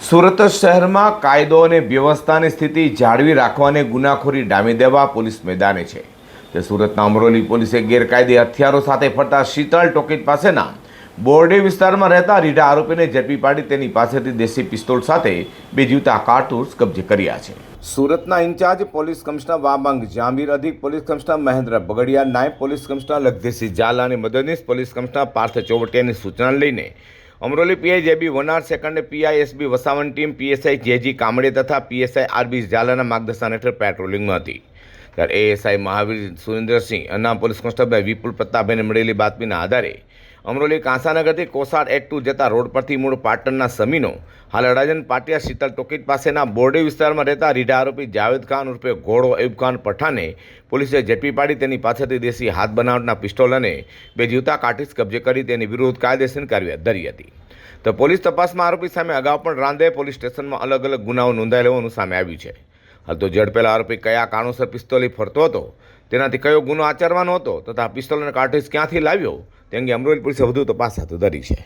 સુરત શહેરમાં કાયદો અને વ્યવસ્થાની સ્થિતિ જાળવી રાખવાને ગુનાખોરી ડામી દેવા પોલીસ મેદાને છે. તે સુરતના અમરોલી પોલીસે ગેરકાયદે હથિયારો સાથે ફરતા શીતળ ટોકીજ પાસેના બોરડી વિસ્તારમાં રહેતા રીઢા આરોપીને ઝડપી પાડી તેની પાસેથી દેશી પિસ્તોલ સાથે 2 જીવતા કારતૂસ કબજે કર્યા છે. સુરતના ઇન્ચાર્જ પોલીસ કમિશનર વામાંગ જામીર, અધિક પોલીસ કમિશનર મહેન્દ્ર બગડિયા, નાયબ પોલીસ કમિશનર લગધીરસિંહ ઝાલા અને મદદનીશ પોલીસ કમિશનર પાર્થ ચોવટિયાની સૂચના લઈને Amroli PI JB Vanar second, PI SB વસાવન ટીમ, પીએસઆઈ જેજી કામડે તથા પીએસઆઈ આરબી ઝાલાના માર્ગદર્શન હેઠળ પેટ્રોલિંગમાં હતી. ત્યારે એએસઆઈ મહાવીર સુરેન્દ્રસિંહ, અનામ પોલીસ કોન્સ્ટેબલ વિપુલ પ્રતાપભાઈને મળેલી બાતમીના આધારે અમરોલી કાંસાનગરથી કોસાડ એટ 2 જતા રોડ પરથી મૂળ પાટણના સમીનો હાલ અડાજણ પાટિયા શીતલ ટોકીજ પાસેના બોરડી વિસ્તારમાં રહેતા રીઢા આરોપી જાવેદ ખાન ઉર્ફે ઘોડો એયુબ ખાન પઠાને પોલીસે ઝડપી પાડી તેની પાસેથી દેશી હાથ બનાવટના પિસ્તોલ અને 2 જીવતા કારતૂસ કબજે કરી તેની વિરુદ્ધ કાયદેસરની કાર્યવાહી ધરી હતી. તો પોલીસ તપાસમાં આરોપી સામે અગાઉ પણ રાંદે પોલીસ સ્ટેશનમાં અલગ અલગ ગુનાઓ નોંધાયેલ હોવાનું સામે આવ્યું છે. હાલ તો ઝડપેલા આરોપી કયા કારણોસર પિસ્તોલી ફરતો હતો, તેનાથી કયો ગુનો આચરવાનો હતો તથા પિસ્તોલ અને કારતૂસ ક્યાંથી લાવ્યો તે અંગે અમરોલી પોલીસે વધુ તપાસ હાથ ધરી છે.